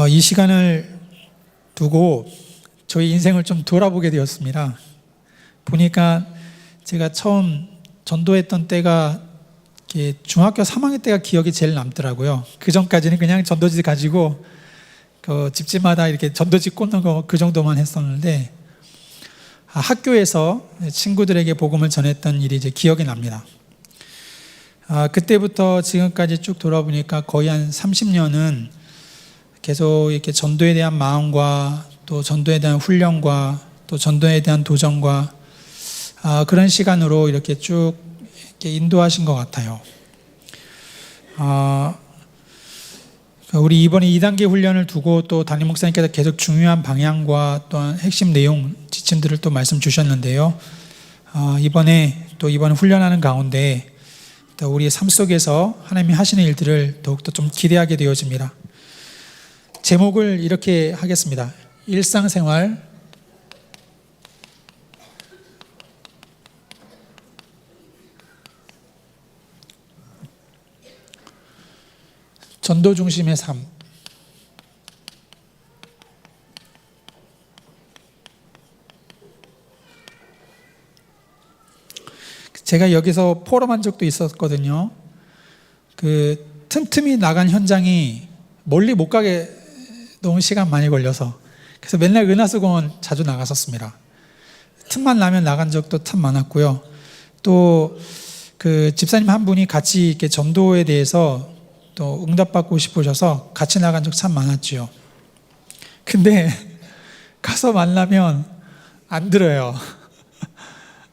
이 시간을 두고 저희 인생을 좀 돌아보게 되었습니다. 보니까 제가 처음 전도했던 때가 중학교 3학년 때가 기억이 제일 남더라고요. 그 전까지는 그냥 전도지 가지고 그 집집마다 이렇게 전도지 꽂는 거 그 정도만 했었는데, 학교에서 친구들에게 복음을 전했던 일이 이제 기억이 납니다. 그때부터 지금까지 쭉 돌아보니까 거의 한 30년은 계속 이렇게 전도에 대한 마음과 또 전도에 대한 훈련과 또 전도에 대한 도전과 그런 시간으로 이렇게 쭉 이렇게 인도하신 것 같아요. 우리 이번에 2단계 훈련을 두고 또 담임 목사님께서 계속 중요한 방향과 또한 핵심 내용, 지침들을 또 말씀 주셨는데요. 이번에 훈련하는 가운데 또 우리의 삶 속에서 하나님이 하시는 일들을 더욱더 좀 기대하게 되어집니다. 제목을 이렇게 하겠습니다. 일상생활 전도 중심의 삶. 제가 여기서 포럼한 적도 있었거든요. 그 틈틈이 나간 현장이 멀리 못 가게 너무 시간 많이 걸려서, 그래서 맨날 은하수공원 자주 나갔었습니다. 틈만 나면 나간 적도 참 많았고요. 또 그 집사님 한 분이 같이 이렇게 전도에 대해서 또 응답받고 싶으셔서 같이 나간 적 참 많았죠. 근데 가서 만나면 안 들어요.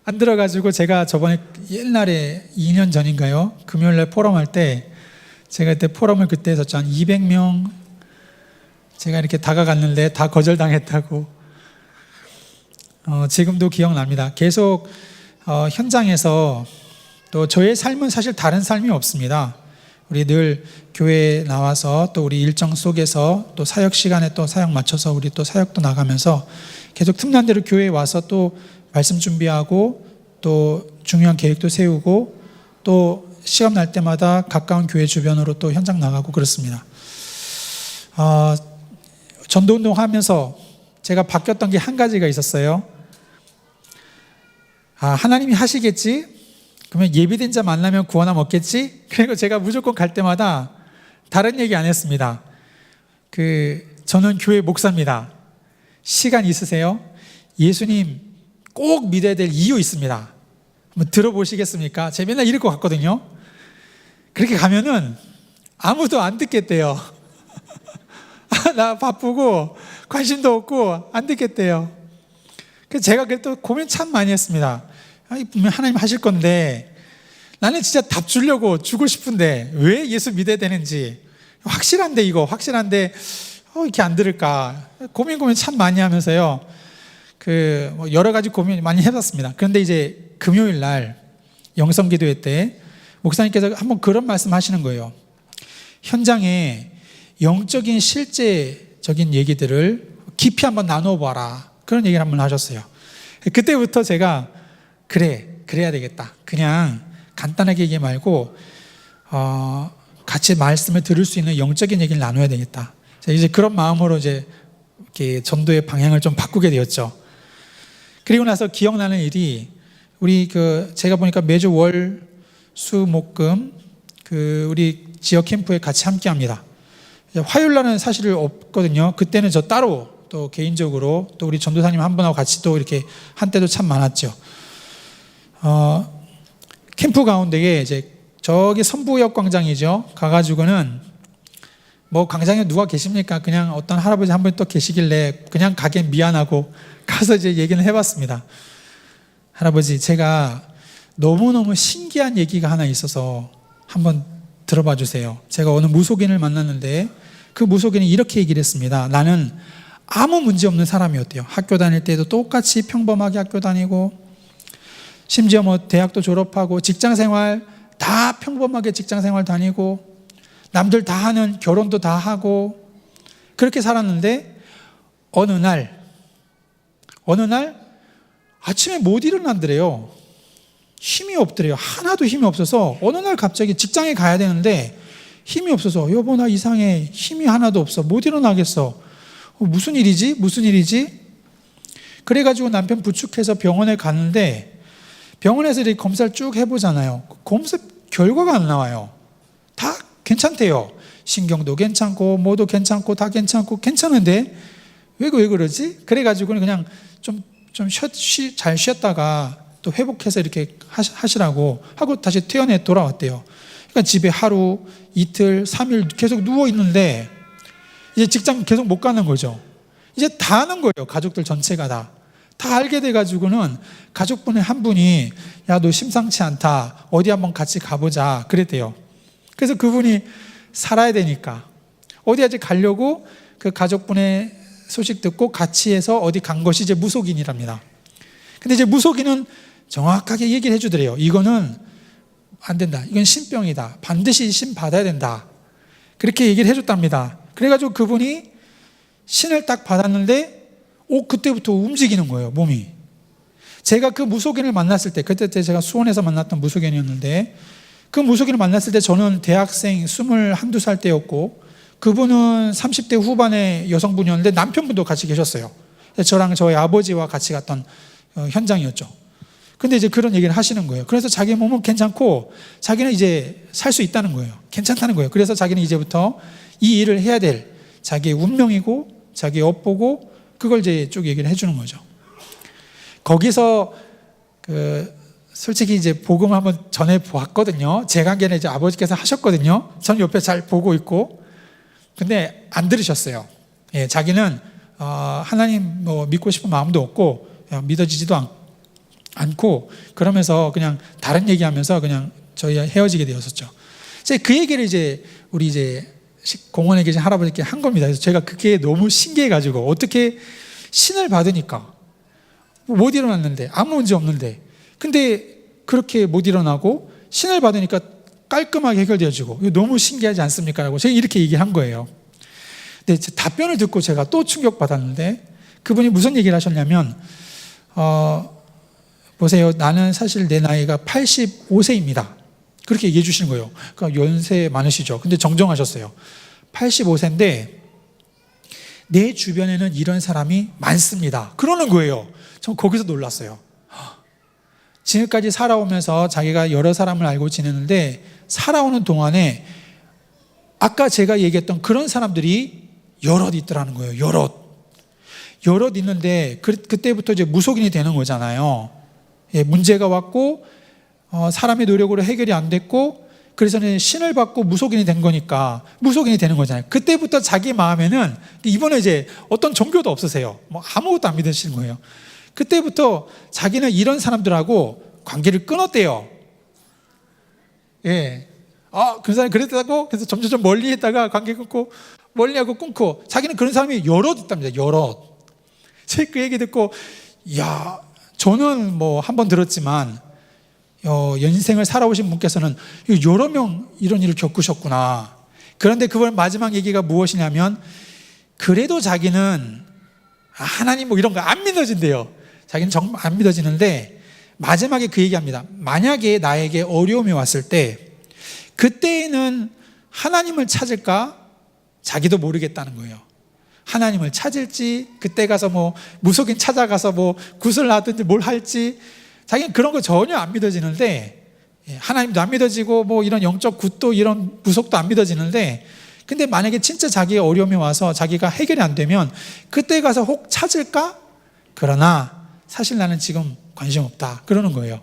안 들어가지고 제가 저번에 옛날에 2년 전인가요? 금요일날 포럼할 때 제가 그때 포럼을 그때 했었죠. 한 200명 제가 이렇게 다가갔는데 다 거절당했다고. 지금도 기억납니다. 계속 현장에서, 또 저의 삶은 사실 다른 삶이 없습니다. 우리 늘 교회에 나와서 또 우리 일정 속에서 또 사역 시간에 또 사역 맞춰서 우리 또 사역도 나가면서 계속 틈난 대로 교회에 와서 또 말씀 준비하고 또 중요한 계획도 세우고 또 시간 날 때마다 가까운 교회 주변으로 또 현장 나가고 그렇습니다. 전도운동 하면서 제가 바뀌었던 게 한 가지가 있었어요. 하나님이 하시겠지? 그러면 예비된 자 만나면 구원함 얻겠지? 그리고 제가 무조건 갈 때마다 다른 얘기 안 했습니다. 저는 교회 목사입니다. 시간 있으세요? 예수님 꼭 믿어야 될 이유 있습니다. 한번 들어보시겠습니까? 제가 맨날 이럴 것 같거든요. 그렇게 가면은 아무도 안 듣겠대요. 나 바쁘고 관심도 없고 안 듣겠대요. 그래서 제가 그래도 고민 참 많이 했습니다. 분명 하나님 하실 건데 나는 진짜 답 주려고 주고 싶은데 왜 예수 믿어야 되는지, 확실한데 이렇게 안 들을까 고민 참 많이 하면서요. 여러 가지 고민 많이 해봤습니다. 그런데 이제 금요일 날 영성기도회 때 목사님께서 한번 그런 말씀 하시는 거예요. 현장에 영적인 실제적인 얘기들을 깊이 한번 나눠봐라, 그런 얘기를 한번 하셨어요. 그때부터 제가 그래야 되겠다. 그냥 간단하게 얘기 말고 같이 말씀을 들을 수 있는 영적인 얘기를 나눠야 되겠다. 이제 그런 마음으로 이제 이렇게 전도의 방향을 좀 바꾸게 되었죠. 그리고 나서 기억나는 일이, 제가 보니까 매주 월, 수, 목, 금 우리 지역 캠프에 같이 함께 합니다. 화요일 날은 사실 없거든요. 그때는 저 따로 또 개인적으로 또 우리 전도사님 한 분하고 같이 또 이렇게 한 때도 참 많았죠. 캠프 가운데에 이제 저기 선부역 광장이죠. 가가지고는 뭐 광장에 누가 계십니까? 그냥 어떤 할아버지 한 분 또 계시길래 그냥 가긴 미안하고 가서 이제 얘기는 해봤습니다. 할아버지, 제가 너무너무 신기한 얘기가 하나 있어서 한번 들어봐 주세요. 제가 어느 무속인을 만났는데 그 무속인이 이렇게 얘기를 했습니다. 나는 아무 문제 없는 사람이었대요. 학교 다닐 때도 똑같이 평범하게 학교 다니고, 심지어 뭐 대학도 졸업하고 직장생활 다 평범하게 직장생활 다니고, 남들 다 하는 결혼도 다 하고 그렇게 살았는데 어느 날 아침에 못 일어난더래요. 힘이 없더래요. 하나도 힘이 없어서 어느 날 갑자기 직장에 가야 되는데 힘이 없어서 여보 나 이상해. 힘이 하나도 없어. 못 일어나겠어. 무슨 일이지? 무슨 일이지? 그래가지고 남편 부축해서 병원에 가는데 병원에서 이렇게 검사를 쭉 해보잖아요. 검사 결과가 안 나와요. 다 괜찮대요. 신경도 괜찮고 뭐도 괜찮고 다 괜찮고 괜찮은데 왜 그러지? 그래가지고 그냥 잘 쉬었다가 또 회복해서 이렇게 하시라고 하고 다시 퇴원해 돌아왔대요. 그러니까 집에 하루, 이틀, 3일 계속 누워 있는데 이제 직장 계속 못 가는 거죠. 이제 다 아는 거예요. 가족들 전체가 다 알게 돼가지고는 가족분의 한 분이 야, 너 심상치 않다. 어디 한번 같이 가보자. 그랬대요. 그래서 그분이 살아야 되니까 어디 아직 가려고 그 가족분의 소식 듣고 같이 해서 어디 간 것이 이제 무속인이랍니다. 근데 이제 무속인은 정확하게 얘기를 해주더래요. 이거는 안 된다. 이건 신병이다. 반드시 신 받아야 된다. 그렇게 얘기를 해줬답니다. 그래가지고 그분이 신을 딱 받았는데 그때부터 움직이는 거예요. 몸이. 제가 그 무속인을 만났을 때 그때 제가 수원에서 만났던 무속인이었는데 그 무속인을 만났을 때 저는 대학생 21~22살 때였고 그분은 30대 후반의 여성분이었는데 남편분도 같이 계셨어요. 저랑 저희 아버지와 같이 갔던 현장이었죠. 근데 이제 그런 얘기를 하시는 거예요. 그래서 자기 몸은 괜찮고 자기는 이제 살 수 있다는 거예요. 괜찮다는 거예요. 그래서 자기는 이제부터 이 일을 해야 될 자기의 운명이고 자기의 업보고 그걸 이제 쭉 얘기를 해주는 거죠. 거기서 솔직히 이제 복음을 한번 전해 보았거든요. 제 관계는 이제 아버지께서 하셨거든요. 전 옆에 잘 보고 있고. 근데 안 들으셨어요. 예, 자기는 하나님 믿고 싶은 마음도 없고 믿어지지도 않고 그러면서 그냥 다른 얘기하면서 그냥 저희 헤어지게 되었었죠. 그 얘기를 이제 우리 이제 공원에 계신 할아버지께 한 겁니다. 그래서 제가 그게 너무 신기해가지고 어떻게 신을 받으니까 못 일어났는데 아무 문제 없는데 근데 그렇게 못 일어나고 신을 받으니까 깔끔하게 해결되어지고 이거 너무 신기하지 않습니까? 라고 제가 이렇게 얘기한 거예요. 근데 답변을 듣고 제가 또 충격받았는데 그분이 무슨 얘기를 하셨냐면 보세요. 나는 사실 내 나이가 85세입니다. 그렇게 얘기해 주시는 거예요. 그러니까 연세 많으시죠. 근데 정정하셨어요. 85세인데 내 주변에는 이런 사람이 많습니다. 그러는 거예요. 전 거기서 놀랐어요. 지금까지 살아오면서 자기가 여러 사람을 알고 지내는데 살아오는 동안에 아까 제가 얘기했던 그런 사람들이 여럿 있더라는 거예요. 여럿 있는데 그때부터 이제 무속인이 되는 거잖아요. 예, 문제가 왔고 사람의 노력으로 해결이 안 됐고 그래서 신을 받고 무속인이 된 거니까 무속인이 되는 거잖아요. 그때부터 자기 마음에는 이번에 이제 어떤 종교도 없으세요. 아무것도 안 믿으시는 거예요. 그때부터 자기는 이런 사람들하고 관계를 끊었대요. 예. 그 사람이 그랬다고 그래서 점점 멀리 했다가 관계 끊고 멀리하고 끊고 자기는 그런 사람이 여럿 있답니다. 여럿. 제가 그 얘기 듣고 야, 저는 한 번 들었지만 인생을 살아오신 분께서는 여러 명 이런 일을 겪으셨구나. 그런데 그걸 마지막 얘기가 무엇이냐면 그래도 자기는 하나님 이런 거 안 믿어진대요. 자기는 정말 안 믿어지는데 마지막에 그 얘기합니다. 만약에 나에게 어려움이 왔을 때 그때에는 하나님을 찾을까? 자기도 모르겠다는 거예요. 하나님을 찾을지 그때 가서 무속인 찾아가서 굿을 하든지 뭘 할지 자기는 그런 거 전혀 안 믿어지는데 하나님도 안 믿어지고 이런 영적 굿도 이런 무속도 안 믿어지는데 근데 만약에 진짜 자기의 어려움이 와서 자기가 해결이 안 되면 그때 가서 혹 찾을까? 그러나 사실 나는 지금 관심 없다 그러는 거예요.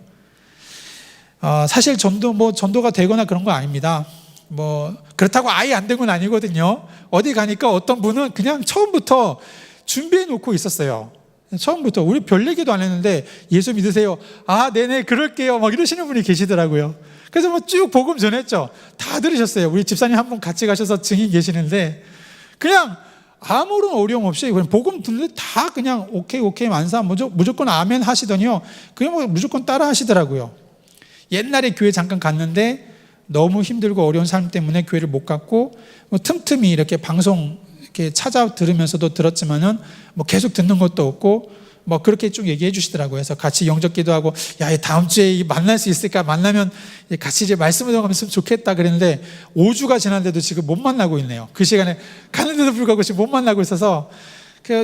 사실 전도가 되거나 그런 거 아닙니다. 그렇다고 아예 안 된 건 아니거든요. 어디 가니까 어떤 분은 그냥 처음부터 준비해 놓고 있었어요. 처음부터 우리 별 얘기도 안 했는데 예수 믿으세요? 네네 그럴게요 이러시는 분이 계시더라고요. 그래서 쭉 복음 전했죠. 다 들으셨어요. 우리 집사님 한 분 같이 가셔서 증인 계시는데 그냥 아무런 어려움 없이 그냥 복음 듣는데 다 그냥 오케이 만사 무조건 아멘 하시더니요. 그냥 무조건 따라 하시더라고요. 옛날에 교회 잠깐 갔는데 너무 힘들고 어려운 삶 때문에 교회를 못 갔고 틈틈이 이렇게 방송 이렇게 찾아 들으면서도 들었지만은 계속 듣는 것도 없고 뭐 그렇게 쭉 얘기해 주시더라고요. 그래서 같이 영접 기도하고, 야, 다음 주에 만날 수 있을까? 만나면 같이 이제 말씀을 나가면 좋겠다 그랬는데 5주가 지났는데도 지금 못 만나고 있네요. 그 시간에 가는데도 불구하고 지금 못 만나고 있어서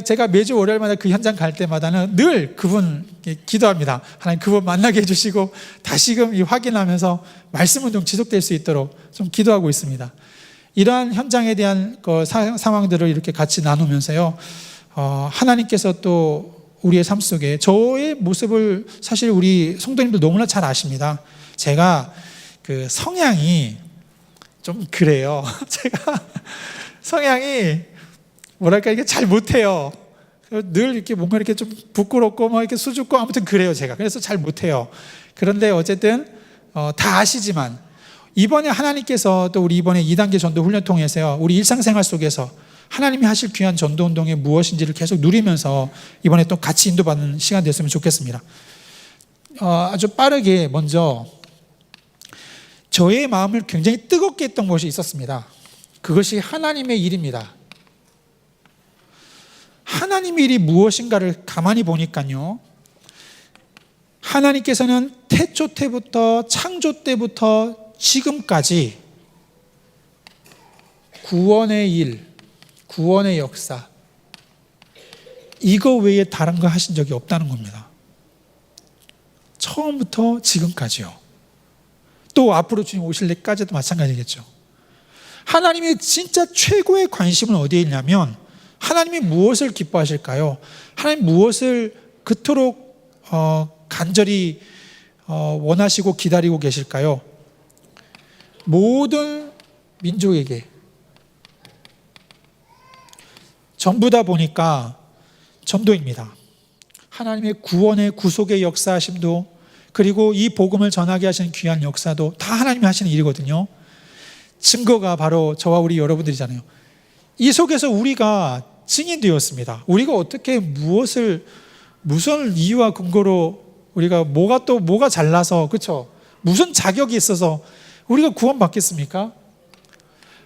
제가 매주 월요일마다 그 현장 갈 때마다는 늘 그분 기도합니다. 하나님 그분 만나게 해주시고 다시금 확인하면서 말씀 운동 지속될 수 있도록 좀 기도하고 있습니다. 이러한 현장에 대한 상황들을 이렇게 같이 나누면서요, 하나님께서 또 우리의 삶 속에 저의 모습을 사실 우리 성도님들 너무나 잘 아십니다. 제가 그 성향이 좀 그래요. 제가 성향이 뭐랄까 이게 잘 못해요. 늘 이렇게 뭔가 이렇게 좀 부끄럽고 뭐 이렇게 수줍고 아무튼 그래요 제가. 그래서 잘 못해요. 그런데 어쨌든 다 아시지만 이번에 하나님께서 또 우리 이번에 2단계 전도 훈련 통해서요, 우리 일상생활 속에서 하나님이 하실 귀한 전도 운동이 무엇인지를 계속 누리면서 이번에 또 같이 인도받는 시간 됐으면 좋겠습니다. 아주 빠르게 먼저 저의 마음을 굉장히 뜨겁게 했던 것이 있었습니다. 그것이 하나님의 일입니다. 하나님의 일이 무엇인가를 가만히 보니까요, 하나님께서는 태초 때부터 창조 때부터 지금까지 구원의 일, 구원의 역사, 이거 외에 다른 거 하신 적이 없다는 겁니다. 처음부터 지금까지요. 또 앞으로 주님 오실 때까지도 마찬가지겠죠. 하나님이 진짜 최고의 관심은 어디에 있냐면, 하나님이 무엇을 기뻐하실까요? 하나님 무엇을 그토록 간절히 원하시고 기다리고 계실까요? 모든 민족에게 전부 다 보니까 전도입니다. 하나님의 구원의 구속의 역사하심도, 그리고 이 복음을 전하게 하시는 귀한 역사도 다 하나님이 하시는 일이거든요. 증거가 바로 저와 우리 여러분들이잖아요. 이 속에서 우리가 증인되었습니다. 우리가 어떻게 무슨 이유와 근거로 우리가 뭐가 잘나서, 그렇죠? 무슨 자격이 있어서 우리가 구원받겠습니까?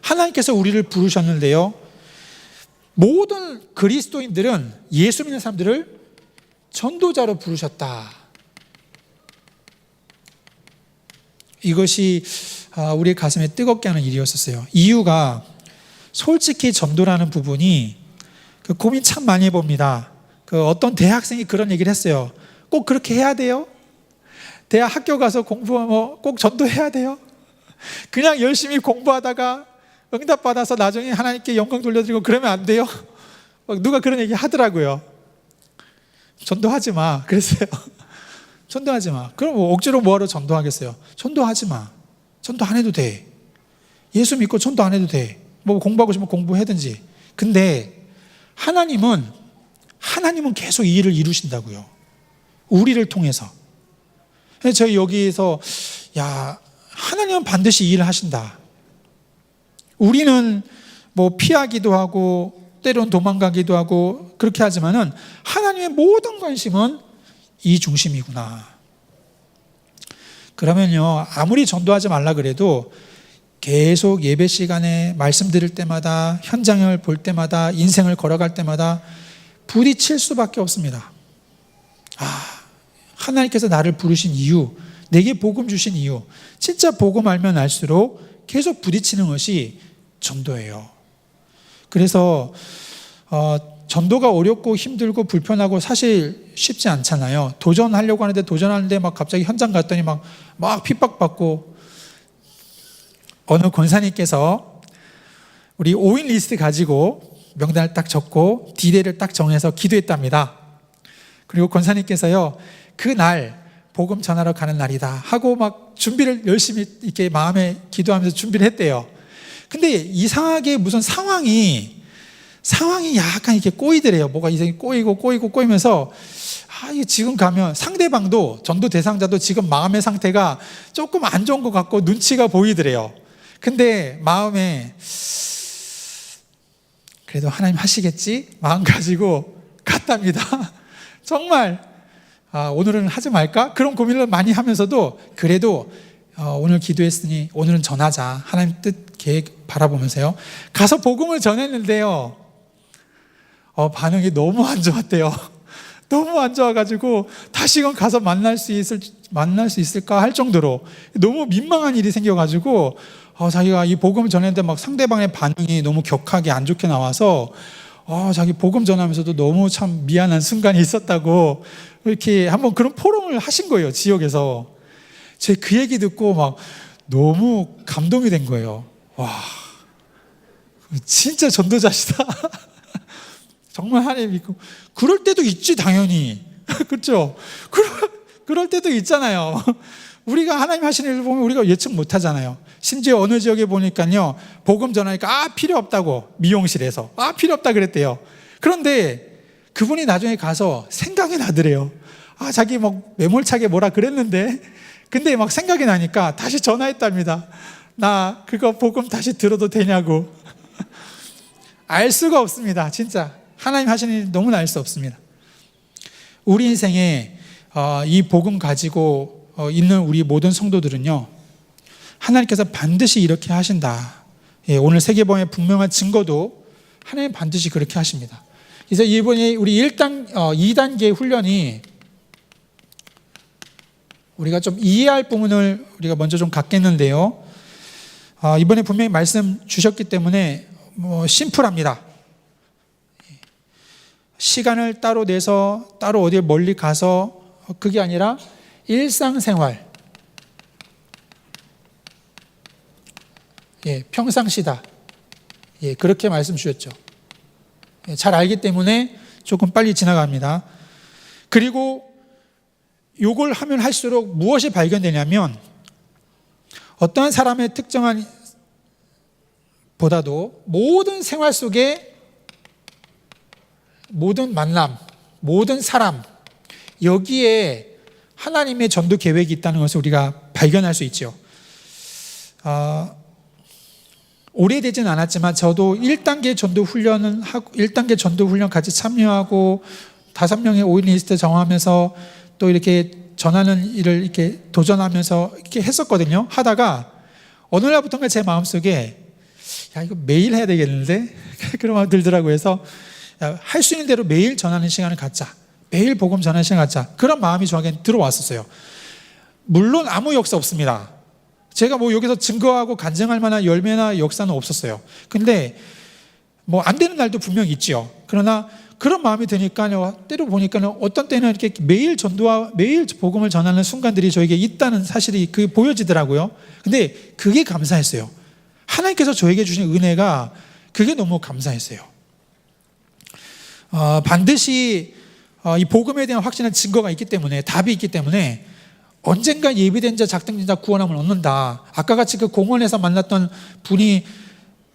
하나님께서 우리를 부르셨는데요, 모든 그리스도인들은 예수 믿는 사람들을 전도자로 부르셨다. 이것이 우리의 가슴에 뜨겁게 하는 일이었었어요. 이유가 솔직히 전도라는 부분이 고민 참 많이 해봅니다. 어떤 대학생이 그런 얘기를 했어요. 꼭 그렇게 해야 돼요? 대학 학교 가서 공부하면 꼭 전도해야 돼요? 그냥 열심히 공부하다가 응답받아서 나중에 하나님께 영광 돌려드리고 그러면 안 돼요? 누가 그런 얘기 하더라고요. 전도하지 마 그랬어요. 전도하지 마. 그럼 억지로 뭐하러 전도하겠어요? 전도하지 마. 전도 안 해도 돼. 예수 믿고 전도 안 해도 돼. 뭐 공부하고 싶으면 공부하든지. 근데 하나님은 계속 이 일을 이루신다고요. 우리를 통해서. 저희 여기에서 하나님은 반드시 이 일을 하신다. 우리는 뭐 피하기도 하고 때론 도망가기도 하고 그렇게 하지만은 하나님의 모든 관심은 이 중심이구나. 그러면요, 아무리 전도하지 말라 그래도 계속 예배 시간에 말씀 들을 때마다, 현장을 볼 때마다, 인생을 걸어갈 때마다 부딪힐 수밖에 없습니다. 하나님께서 나를 부르신 이유, 내게 복음 주신 이유, 진짜 복음 알면 알수록 계속 부딪히는 것이 전도예요. 그래서 전도가 어렵고 힘들고 불편하고 사실 쉽지 않잖아요. 도전하려고 하는데 도전하는데 막 갑자기 현장 갔더니 막 핍박받고, 어느 권사님께서 우리 5인 리스트 가지고 명단을 딱 적고 디데이를 딱 정해서 기도했답니다. 그리고 권사님께서요, 그날 복음 전하러 가는 날이다 하고 막 준비를 열심히 이렇게 마음에 기도하면서 준비를 했대요. 근데 이상하게 무슨 상황이 약간 이렇게 꼬이더래요. 뭐가 이상하게 꼬이면서 이게 지금 가면 상대방도, 전도 대상자도 지금 마음의 상태가 조금 안 좋은 것 같고 눈치가 보이더래요. 근데 마음에 그래도 하나님 하시겠지 마음 가지고 갔답니다. 정말 오늘은 하지 말까? 그런 고민을 많이 하면서도 그래도 오늘 기도했으니 오늘은 전하자. 하나님 뜻 계획 바라보면서요. 가서 복음을 전했는데요, 반응이 너무 안 좋았대요. 너무 안 좋아가지고 다시금 가서 만날 수 있을까 할 정도로 너무 민망한 일이 생겨가지고 자기가 이 복음 전했는데 막 상대방의 반응이 너무 격하게 안 좋게 나와서 자기 복음 전하면서도 너무 참 미안한 순간이 있었다고 이렇게 한번 그런 포럼을 하신 거예요, 지역에서. 제 그 얘기 듣고 막 너무 감동이 된 거예요. 와, 진짜 전도자시다. 정말 하나님 믿고. 그럴 때도 있지, 당연히. 그렇죠? 그럴 때도 있잖아요. 우리가 하나님 하시는 일을 보면 우리가 예측 못 하잖아요. 심지어 어느 지역에 보니까요, 복음 전하니까 필요 없다고, 미용실에서 필요 없다 그랬대요. 그런데 그분이 나중에 가서 생각이 나더래요. 자기 막 매몰차게 뭐라 그랬는데, 근데 막 생각이 나니까 다시 전화했답니다. 나 그거 복음 다시 들어도 되냐고. 알 수가 없습니다, 진짜. 하나님 하시는 일 너무나 알 수 없습니다. 우리 인생에 이 복음 가지고 있는 우리 모든 성도들은요, 하나님께서 반드시 이렇게 하신다. 오늘 세계복음의 분명한 증거도 하나님 반드시 그렇게 하십니다. 그래서 이번에 우리 2단계 훈련이 우리가 좀 이해할 부분을 우리가 먼저 좀 갖겠는데요, 이번에 분명히 말씀 주셨기 때문에 심플합니다. 시간을 따로 내서 따로 어디에 멀리 가서 그게 아니라 일상생활, 평상시다. 그렇게 말씀 주셨죠. 잘 알기 때문에 조금 빨리 지나갑니다. 그리고 요걸 하면 할수록 무엇이 발견되냐면, 어떠한 사람의 특정한 보다도 모든 생활 속에 모든 만남, 모든 사람, 여기에 하나님의 전도 계획이 있다는 것을 우리가 발견할 수 있죠. 오래되진 않았지만 저도 1단계 전도 훈련은 하고, 1단계 전도 훈련 같이 참여하고 5명의 5인 리스트 정하면서 또 이렇게 전하는 일을 이렇게 도전하면서 이렇게 했었거든요. 하다가 어느 날부터인가 제 마음속에 이거 매일 해야 되겠는데? 그런 마음이 들더라고요. 해서 할 수 있는 대로 매일 전하는 시간을 갖자. 매일 복음 전하는 시간을 갖자. 그런 마음이 저에게 들어왔었어요. 물론 아무 역사 없습니다. 제가 여기서 증거하고 간증할 만한 열매나 역사는 없었어요. 근데 안 되는 날도 분명히 있죠. 그러나 그런 마음이 드니까요, 때로 보니까요, 어떤 때는 이렇게 매일 전도와 매일 복음을 전하는 순간들이 저에게 있다는 사실이 보여지더라고요. 근데 그게 감사했어요. 하나님께서 저에게 주신 은혜가 그게 너무 감사했어요. 반드시 이 복음에 대한 확신한 증거가 있기 때문에, 답이 있기 때문에 언젠가 예비된 자, 작정된 자 구원함을 얻는다. 아까 같이 그 공원에서 만났던 분이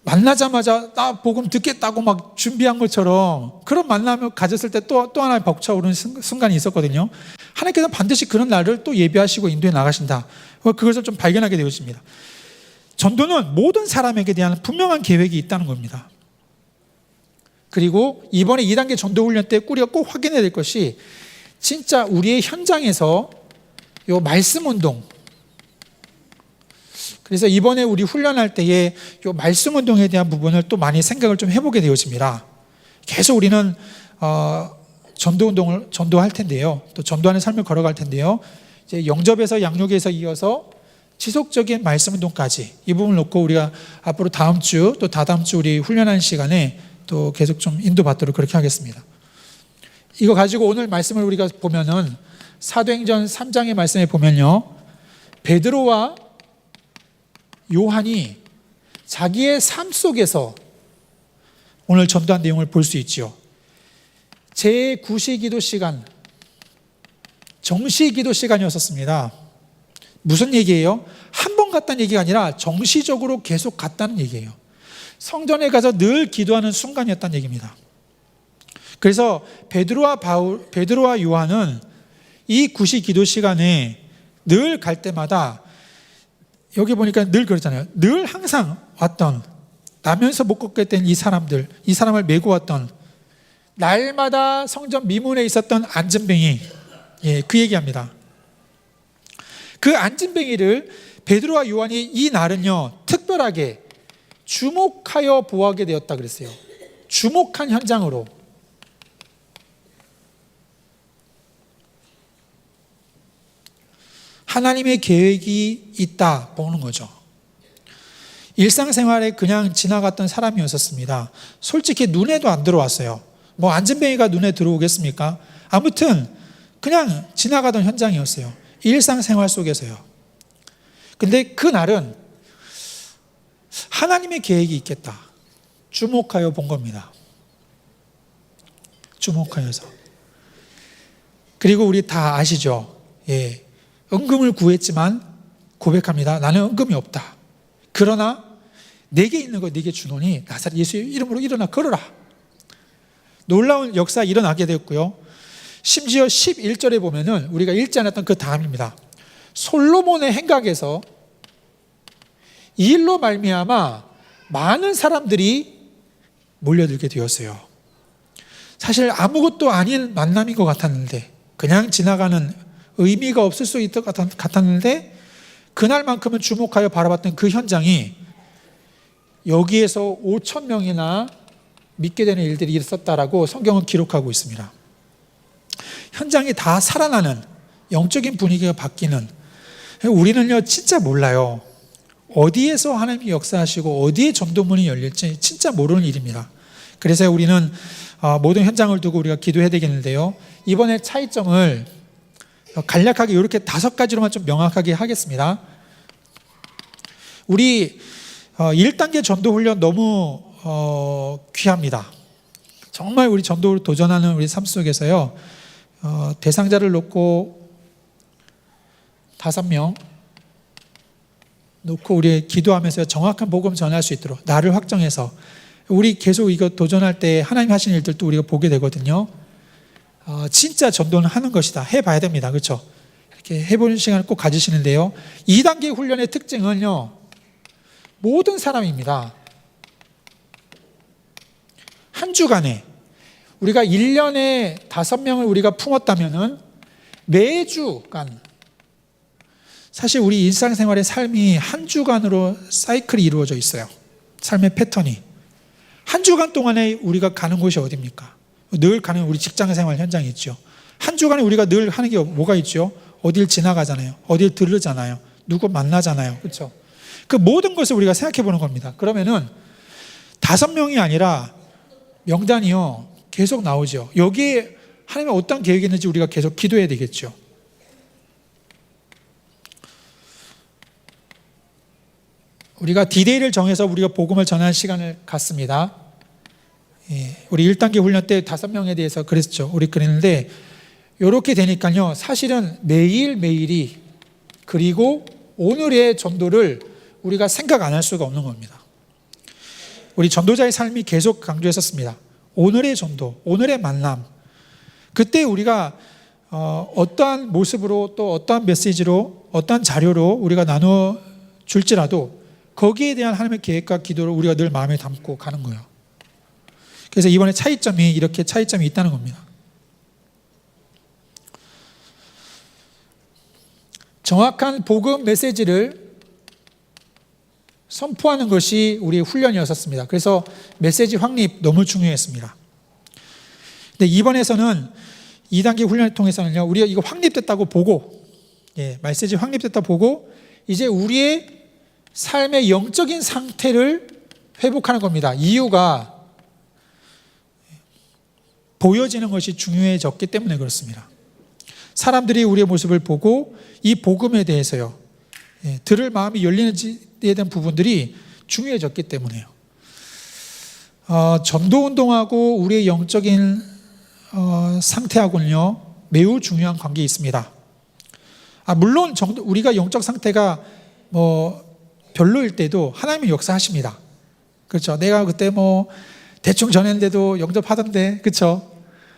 만나자마자 나 복음 듣겠다고 막 준비한 것처럼 그런 만남을 가졌을 때 또 하나의 벅차오르는 순간이 있었거든요. 하나님께서 반드시 그런 날을 또 예비하시고 인도해 나가신다. 그것을 좀 발견하게 되었습니다. 전도는 모든 사람에게 대한 분명한 계획이 있다는 겁니다. 그리고 이번에 2단계 전도 훈련 때 우리가 꼭 확인해야 될 것이, 진짜 우리의 현장에서 요 말씀 운동, 그래서 이번에 우리 훈련할 때에 요 말씀 운동에 대한 부분을 또 많이 생각을 좀 해보게 되어집니다. 계속 우리는 전도할 텐데요, 또 전도하는 삶을 걸어갈 텐데요, 이제 영접에서 양육에서 이어서 지속적인 말씀 운동까지, 이 부분을 놓고 우리가 앞으로 다음 주 또 다다음 주 우리 훈련하는 시간에 또 계속 좀 인도받도록 그렇게 하겠습니다. 이거 가지고 오늘 말씀을 우리가 보면은 사도행전 3장의 말씀에 보면요, 베드로와 요한이 자기의 삶 속에서 오늘 전도한 내용을 볼 수 있죠. 제9시 기도 시간, 정시 기도 시간이었습니다. 무슨 얘기예요? 한 번 갔다는 얘기가 아니라 정시적으로 계속 갔다는 얘기예요. 성전에 가서 늘 기도하는 순간이었다는 얘기입니다. 그래서 베드로와 요한은 이 9시 기도 시간에 늘 갈 때마다, 여기 보니까 늘 그렇잖아요. 늘 항상 왔던, 나면서 못 걷게 된 이 사람을 메고 왔던, 날마다 성전 미문에 있었던 안진뱅이, 그 얘기합니다. 그 안진뱅이를 베드로와 요한이 이 날은요, 특별하게 주목하여 보하게 되었다 그랬어요. 주목한 현장으로. 하나님의 계획이 있다 보는 거죠. 일상생활에 그냥 지나갔던 사람이었었습니다. 솔직히 눈에도 안 들어왔어요. 뭐 안전뱅이가 눈에 들어오겠습니까? 아무튼 그냥 지나가던 현장이었어요. 일상생활 속에서요. 근데 그날은 하나님의 계획이 있겠다. 주목하여 본 겁니다. 주목하여서. 그리고 우리 다 아시죠? 예. 은금을 구했지만 고백합니다. 나는 은금이 없다. 그러나 내게 있는 거 내게 주노니 나사렛 예수의 이름으로 일어나 걸어라. 놀라운 역사 일어나게 되었고요. 심지어 11절에 보면은 우리가 읽지 않았던 그 다음입니다. 솔로몬의 행각에서 이 일로 말미암아 많은 사람들이 몰려들게 되었어요. 사실 아무것도 아닌 만남인 것 같았는데, 그냥 지나가는 의미가 없을 수 있을 것 같았는데, 그날만큼은 주목하여 바라봤던 그 현장이 여기에서 5천 명이나 믿게 되는 일들이 있었다라고 성경은 기록하고 있습니다. 현장이 다 살아나는, 영적인 분위기가 바뀌는, 우리는요 진짜 몰라요. 어디에서 하나님이 역사하시고 어디에 전도문이 열릴지 진짜 모르는 일입니다. 그래서 우리는 모든 현장을 두고 우리가 기도해야 되겠는데요, 이번에 차이점을 간략하게 이렇게 5가지로만 좀 명확하게 하겠습니다. 우리 1단계 전도훈련 너무 귀합니다. 정말 우리 전도를 도전하는 우리 삶 속에서요, 대상자를 놓고 5명 놓고 우리 기도하면서 정확한 복음 전할 수 있도록 나를 확정해서 우리 계속 이거 도전할 때 하나님 하시는 일들도 우리가 보게 되거든요. 진짜 전도는 하는 것이다. 해봐야 됩니다. 그렇죠? 이렇게 해보는 시간을 꼭 가지시는데요, 2단계 훈련의 특징은요, 모든 사람입니다. 한 주간에 우리가 1년에 5명을 우리가 품었다면은 매주간, 사실 우리 일상생활의 삶이 한 주간으로 사이클이 이루어져 있어요. 삶의 패턴이. 한 주간 동안에 우리가 가는 곳이 어디입니까? 늘 가는 우리 직장생활 현장이 있죠. 한 주간에 우리가 늘 하는 게 뭐가 있죠? 어딜 지나가잖아요. 어딜 들르잖아요. 누구 만나잖아요. 그렇죠? 그 모든 것을 우리가 생각해 보는 겁니다. 그러면은 5명이 아니라 명단이요 계속 나오죠. 여기에 하나님의 어떤 계획이 있는지 우리가 계속 기도해야 되겠죠. 우리가 디데이를 정해서 우리가 복음을 전하는 시간을 갖습니다. 우리 1단계 훈련 때 5명에 대해서 그랬죠. 우리 그랬는데 이렇게 되니까요, 사실은 매일매일이, 그리고 오늘의 전도를 우리가 생각 안 할 수가 없는 겁니다. 우리 전도자의 삶이 계속 강조했었습니다. 오늘의 전도, 오늘의 만남. 그때 우리가 어떠한 모습으로, 또 어떠한 메시지로, 어떠한 자료로 우리가 나눠 줄지라도 거기에 대한 하나님의 계획과 기도를 우리가 늘 마음에 담고 가는 거예요. 그래서 이번에 차이점이, 이렇게 차이점이 있다는 겁니다. 정확한 복음 메시지를 선포하는 것이 우리의 훈련이었습니다. 그래서 메시지 확립 너무 중요했습니다. 근데 이번에서는 2단계 훈련을 통해서는요, 우리가 이거 확립됐다고 보고, 메시지 확립됐다고 보고, 이제 우리의 삶의 영적인 상태를 회복하는 겁니다. 이유가 보여지는 것이 중요해졌기 때문에 그렇습니다. 사람들이 우리의 모습을 보고 이 복음에 대해서요, 들을 마음이 열리는지에 대한 부분들이 중요해졌기 때문에요. 전도운동하고 우리의 영적인 상태하고는요 매우 중요한 관계가 있습니다. 물론 우리가 영적 상태가 별로일 때도 하나님은 역사하십니다. 그렇죠? 내가 그때 대충 전했는데도 영접하던데, 그렇죠?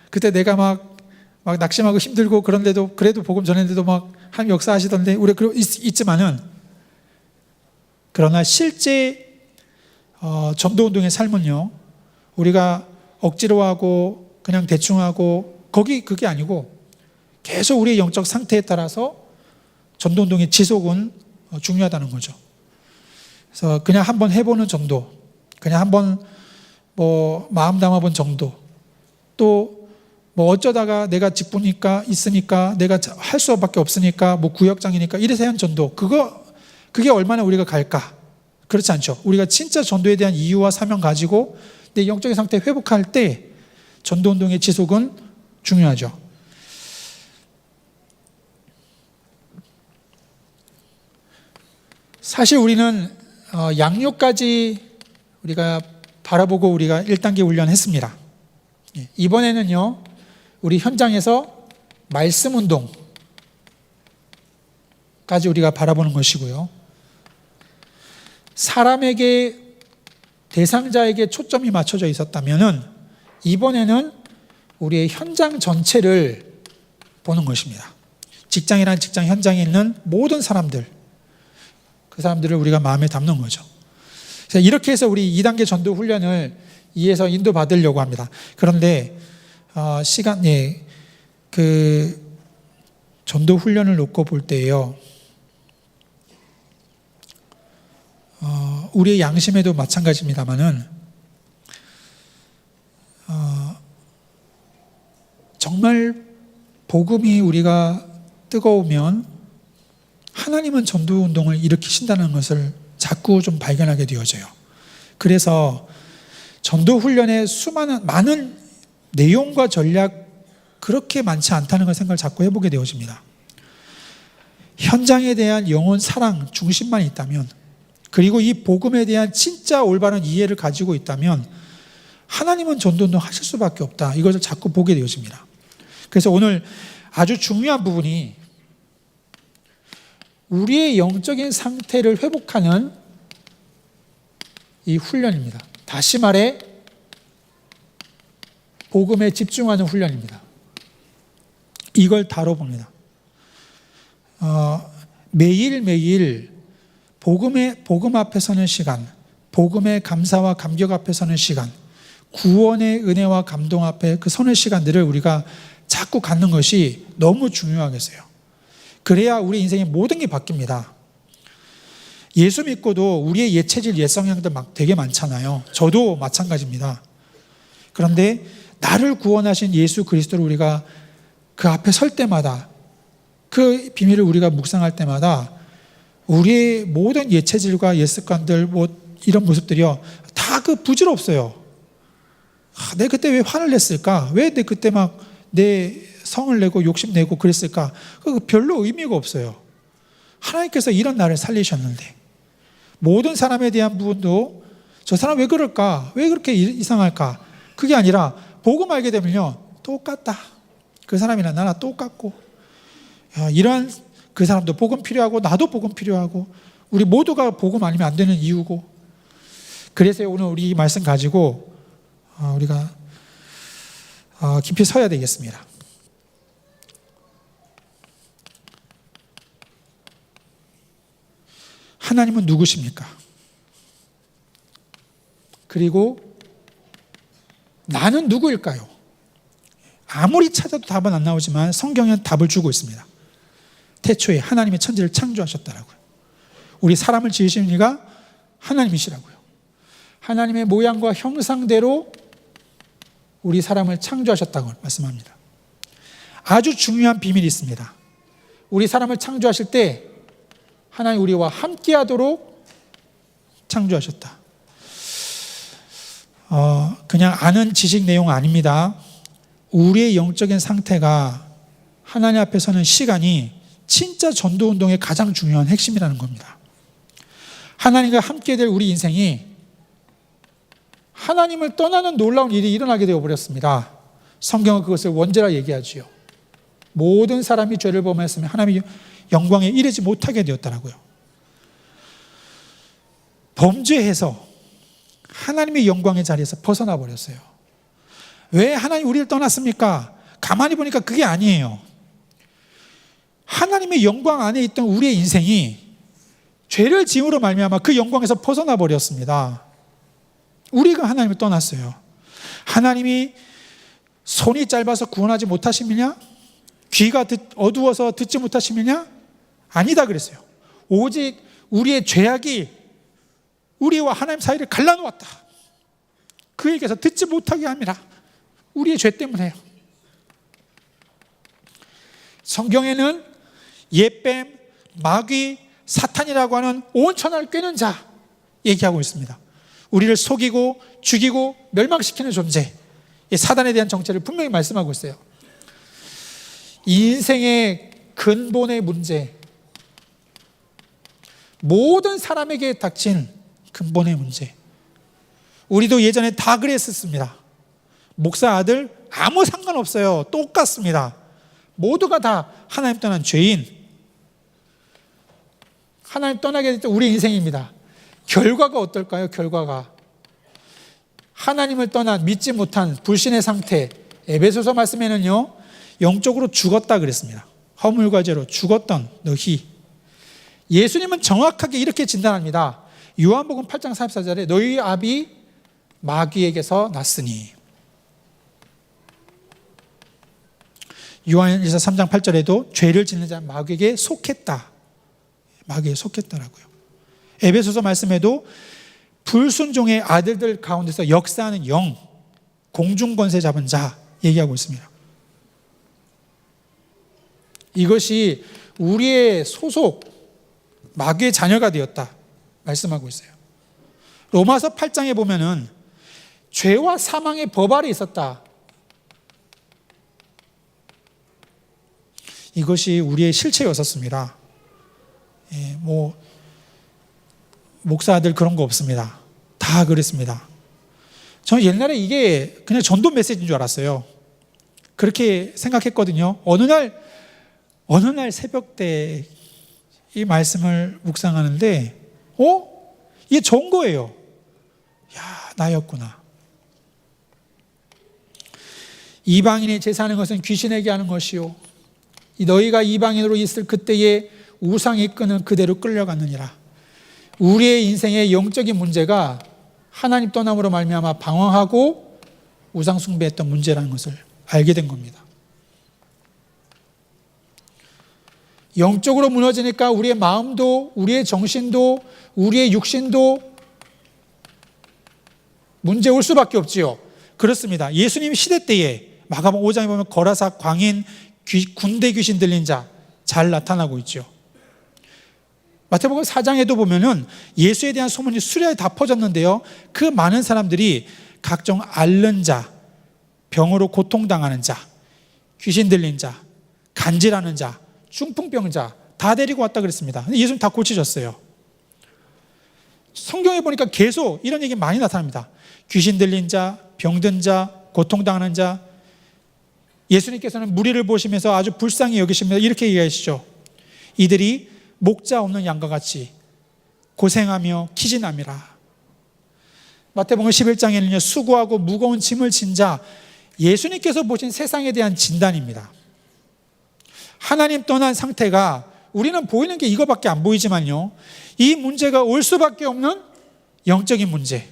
그때 내가 막 낙심하고 힘들고 그런데도, 그래도 복음 전했는데도 하나님 역사하시던데, 우리가 있지만은, 그러나 실제 전도운동의 삶은요, 우리가 억지로 하고 그냥 대충 하고 그게 아니고 계속 우리의 영적 상태에 따라서 전도운동의 지속은 중요하다는 거죠. 그래서 그냥 한번 해보는 정도, 그냥 한번 마음 담아본 정도, 또 뭐 어쩌다가 내가 직분이니까 있으니까 내가 할 수밖에 없으니까 뭐 구역장이니까 이래서 한 전도, 그게 얼마나 우리가 갈까? 그렇지 않죠. 우리가 진짜 전도에 대한 이유와 사명 가지고 내 영적인 상태 회복할 때 전도운동의 지속은 중요하죠. 사실 우리는 양육까지 우리가 바라보고 우리가 1단계 훈련했습니다. 이번에는요, 우리 현장에서 말씀 운동까지 우리가 바라보는 것이고요. 사람에게, 대상자에게 초점이 맞춰져 있었다면은 이번에는 우리의 현장 전체를 보는 것입니다. 직장이란 직장 현장에 있는 모든 사람들, 그 사람들을 우리가 마음에 담는 거죠. 그래서 이렇게 해서 우리 2단계 전도 훈련을 이해해서 인도받으려고 합니다. 그런데 그 전도 훈련을 놓고 볼 때요, 우리의 양심에도 마찬가지입니다만은 정말 복음이 우리가 뜨거우면 하나님은 전도운동을 일으키신다는 것을 자꾸 좀 발견하게 되어져요. 그래서 전도훈련의 많은 내용과 전략 그렇게 많지 않다는 걸 생각을 자꾸 해보게 되어집니다. 현장에 대한 영혼 사랑 중심만 있다면, 그리고 이 복음에 대한 진짜 올바른 이해를 가지고 있다면 하나님은 전도운동 하실 수밖에 없다, 이것을 자꾸 보게 되어집니다. 그래서 오늘 아주 중요한 부분이 우리의 영적인 상태를 회복하는 이 훈련입니다. 다시 말해 복음에 집중하는 훈련입니다. 이걸 다뤄봅니다. 매일매일 복음 앞에 서는 시간, 복음의 감사와 감격 앞에 서는 시간, 구원의 은혜와 감동 앞에 그 서는 시간들을 우리가 자꾸 갖는 것이 너무 중요하겠어요. 그래야 우리 인생의 모든 게 바뀝니다. 예수 믿고도 우리의 옛 체질, 옛 성향들 막 되게 많잖아요. 저도 마찬가지입니다. 그런데 나를 구원하신 예수 그리스도를 우리가 그 앞에 설 때마다, 그 비밀을 우리가 묵상할 때마다 우리의 모든 옛 체질과 옛 습관들, 뭐 이런 모습들이요, 다 그 부질없어요. 내가 그때 왜 화를 냈을까? 왜 내 그때 막 내 성을 내고 욕심내고 그랬을까? 그거 별로 의미가 없어요. 하나님께서 이런 나를 살리셨는데, 모든 사람에 대한 부분도 저 사람 왜 그럴까? 왜 그렇게 이상할까? 그게 아니라 복음 알게 되면요, 똑같다. 그 사람이나 나나 똑같고, 이러한 그 사람도 복음 필요하고 나도 복음 필요하고 우리 모두가 복음 아니면 안 되는 이유고. 그래서 오늘 우리 이 말씀 가지고 우리가 깊이 서야 되겠습니다. 하나님은 누구십니까? 그리고 나는 누구일까요? 아무리 찾아도 답은 안 나오지만 성경은 답을 주고 있습니다. 태초에 하나님의 천지를 창조하셨다라고요. 우리 사람을 지으신 이가 하나님이시라고요. 하나님의 모양과 형상대로 우리 사람을 창조하셨다고 말씀합니다. 아주 중요한 비밀이 있습니다. 우리 사람을 창조하실 때 하나님 우리와 함께하도록 창조하셨다. 그냥 아는 지식 내용 아닙니다. 우리의 영적인 상태가 하나님 앞에 서는 시간이 진짜 전도운동의 가장 중요한 핵심이라는 겁니다. 하나님과 함께 될 우리 인생이 하나님을 떠나는 놀라운 일이 일어나게 되어버렸습니다. 성경은 그것을 원죄라 얘기하지요. 모든 사람이 죄를 범했으면 하나님의 영광에 이르지 못하게 되었다라고요. 범죄해서 하나님의 영광의 자리에서 벗어나 버렸어요. 왜 하나님 우리를 떠났습니까? 가만히 보니까 그게 아니에요. 하나님의 영광 안에 있던 우리의 인생이 죄를 지음으로 말미암아 그 영광에서 벗어나 버렸습니다. 우리가 하나님을 떠났어요. 하나님이 손이 짧아서 구원하지 못하시느냐? 귀가 어두워서 듣지 못하시느냐? 아니다 그랬어요. 오직 우리의 죄악이 우리와 하나님 사이를 갈라놓았다. 그에게서 듣지 못하게 합니다. 우리의 죄 때문에요. 성경에는 옛뱀, 마귀, 사탄이라고 하는 온 천하를 꿰는 자 얘기하고 있습니다. 우리를 속이고 죽이고 멸망시키는 존재, 사단에 대한 정체를 분명히 말씀하고 있어요. 인생의 근본의 문제, 모든 사람에게 닥친 근본의 문제, 우리도 예전에 다 그랬었습니다. 목사 아들 아무 상관없어요. 똑같습니다. 모두가 다 하나님 떠난 죄인, 하나님 떠나게 됐던 우리 인생입니다. 결과가 어떨까요? 결과가 하나님을 떠난 믿지 못한 불신의 상태. 에베소서 말씀에는요, 영적으로 죽었다 그랬습니다. 허물과 죄로 죽었던 너희. 예수님은 정확하게 이렇게 진단합니다. 요한복음 8장 44절에 너희 아비 마귀에게서 났으니. 요한일서 3장 8절에도 죄를 짓는 자는 마귀에게 속했다. 마귀에 속했다라고요. 에베소서 말씀에도 불순종의 아들들 가운데서 역사하는 영, 공중권세 잡은 자 얘기하고 있습니다. 이것이 우리의 소속 마귀의 자녀가 되었다 말씀하고 있어요. 로마서 8장에 보면은 죄와 사망의 법 아래 있었다. 이것이 우리의 실체였었습니다. 목사들 그런 거 없습니다. 다 그랬습니다. 저는 옛날에 이게 그냥 전도 메시지인 줄 알았어요. 그렇게 생각했거든요. 어느 날 새벽 때 이 말씀을 묵상하는데, 이게 좋은 거예요. 야, 나였구나. 이방인이 제사하는 것은 귀신에게 하는 것이요, 너희가 이방인으로 있을 그때에 우상이 이끄는 그대로 끌려갔느니라. 우리의 인생의 영적인 문제가 하나님 떠남으로 말미암아 방황하고 우상 숭배했던 문제라는 것을 알게 된 겁니다. 영적으로 무너지니까 우리의 마음도, 우리의 정신도, 우리의 육신도 문제 올 수밖에 없지요. 그렇습니다. 예수님 시대 때에 마가복음 5장에 보면 거라사, 광인, 군대 귀신 들린 자 잘 나타나고 있죠. 마태복음 4장에도 보면은 예수에 대한 소문이 수려에 다 퍼졌는데요, 그 많은 사람들이 각종 앓는 자, 병으로 고통당하는 자, 귀신 들린 자, 간질하는 자, 중풍병자 다 데리고 왔다 그랬습니다. 근데 예수님 다 고치셨어요. 성경에 보니까 계속 이런 얘기 많이 나타납니다. 귀신 들린 자, 병든 자, 고통당하는 자. 예수님께서는 무리를 보시면서 아주 불쌍히 여기시면서 이렇게 얘기하시죠. 이들이 목자 없는 양과 같이 고생하며 기진함이라. 마태복음 11장에는요, 수고하고 무거운 짐을 진 자, 예수님께서 보신 세상에 대한 진단입니다. 하나님 떠난 상태가, 우리는 보이는 게 이거밖에 안 보이지만요, 이 문제가 올 수밖에 없는 영적인 문제,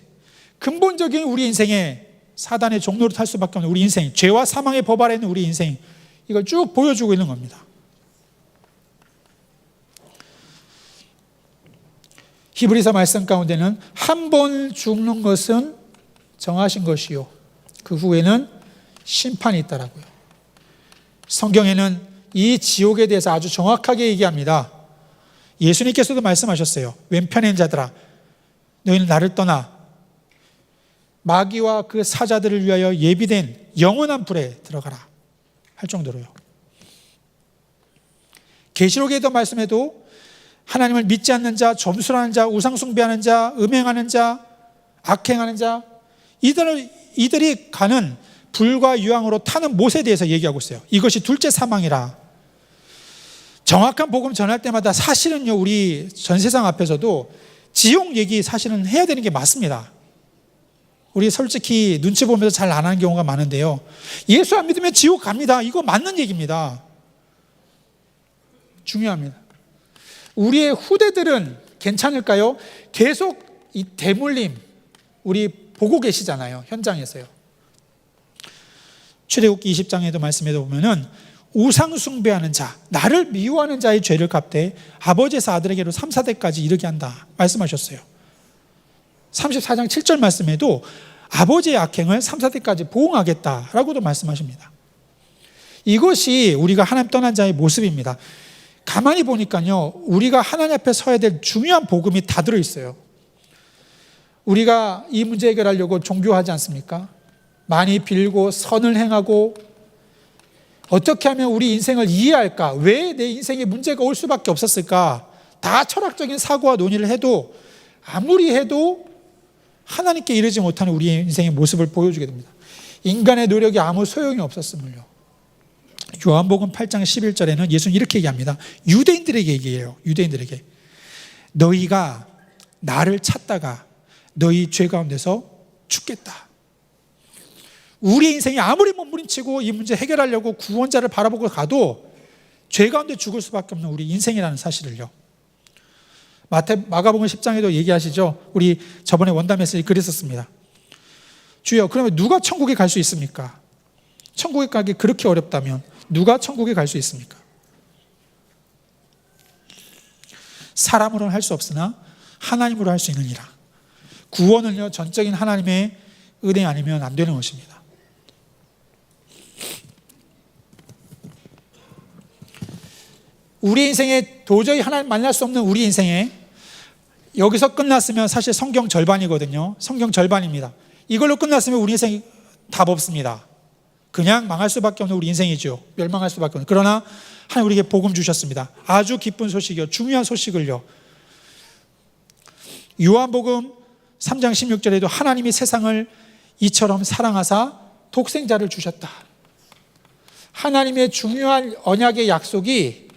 근본적인 우리 인생에 사단의 종로를 탈 수밖에 없는 우리 인생, 죄와 사망의 법 아래 있는 우리 인생, 이걸 쭉 보여주고 있는 겁니다. 히브리서 말씀 가운데는 한 번 죽는 것은 정하신 것이요, 그 후에는 심판이 있다라고요. 성경에는 이 지옥에 대해서 아주 정확하게 얘기합니다. 예수님께서도 말씀하셨어요. 왼편의 자들아, 너희는 나를 떠나 마귀와 그 사자들을 위하여 예비된 영원한 불에 들어가라 할 정도로요. 계시록에도 말씀해도 하나님을 믿지 않는 자, 점술하는 자, 우상 숭배하는 자, 음행하는 자, 악행하는 자, 이들이 가는 불과 유황으로 타는 못에 대해서 얘기하고 있어요. 이것이 둘째 사망이라. 정확한 복음 전할 때마다 사실은요, 우리 전 세상 앞에서도 지옥 얘기 사실은 해야 되는 게 맞습니다. 우리 솔직히 눈치 보면서 잘 안 하는 경우가 많은데요, 예수 안 믿으면 지옥 갑니다. 이거 맞는 얘기입니다. 중요합니다. 우리의 후대들은 괜찮을까요? 계속 이 대물림 우리 보고 계시잖아요, 현장에서요. 출애굽기 20장에도 말씀에도 보면은 우상 숭배하는 자, 나를 미워하는 자의 죄를 갚되 아버지에서 아들에게로 3, 4대까지 이르게 한다 말씀하셨어요. 34장 7절 말씀에도 아버지의 악행을 3, 4대까지 보응하겠다라고도 말씀하십니다. 이것이 우리가 하나님 떠난 자의 모습입니다. 가만히 보니까요, 우리가 하나님 앞에 서야 될 중요한 복음이 다 들어있어요. 우리가 이 문제 해결하려고 종교하지 않습니까? 많이 빌고 선을 행하고 어떻게 하면 우리 인생을 이해할까? 왜 내 인생에 문제가 올 수밖에 없었을까? 다 철학적인 사고와 논의를 해도 아무리 해도 하나님께 이르지 못하는 우리의 인생의 모습을 보여주게 됩니다. 인간의 노력이 아무 소용이 없었음을요. 요한복음 8장 11절에는 예수는 이렇게 얘기합니다. 유대인들에게 얘기해요. 유대인들에게. 너희가 나를 찾다가 너희 죄 가운데서 죽겠다. 우리 인생이 아무리 몸부림치고 이 문제 해결하려고 구원자를 바라보고 가도 죄 가운데 죽을 수밖에 없는 우리 인생이라는 사실을요. 마가복음 10장에도 얘기하시죠. 우리 저번에 원담 메시지 그랬었습니다. 주여, 그러면 누가 천국에 갈 수 있습니까? 천국에 가기 그렇게 어렵다면 누가 천국에 갈 수 있습니까? 사람으로는 할 수 없으나 하나님으로 할 수 있느니라. 구원은요, 전적인 하나님의 은혜 아니면 안 되는 것입니다. 우리 인생에 도저히 하나님 만날 수 없는 우리 인생에 여기서 끝났으면 사실 성경 절반이거든요. 성경 절반입니다. 이걸로 끝났으면 우리 인생이 답 없습니다. 그냥 망할 수밖에 없는 우리 인생이죠. 멸망할 수밖에 없는. 그러나 하나님 우리에게 복음 주셨습니다. 아주 기쁜 소식이요, 중요한 소식을요. 요한복음 3장 16절에도 하나님이 세상을 이처럼 사랑하사 독생자를 주셨다. 하나님의 중요한 언약의 약속이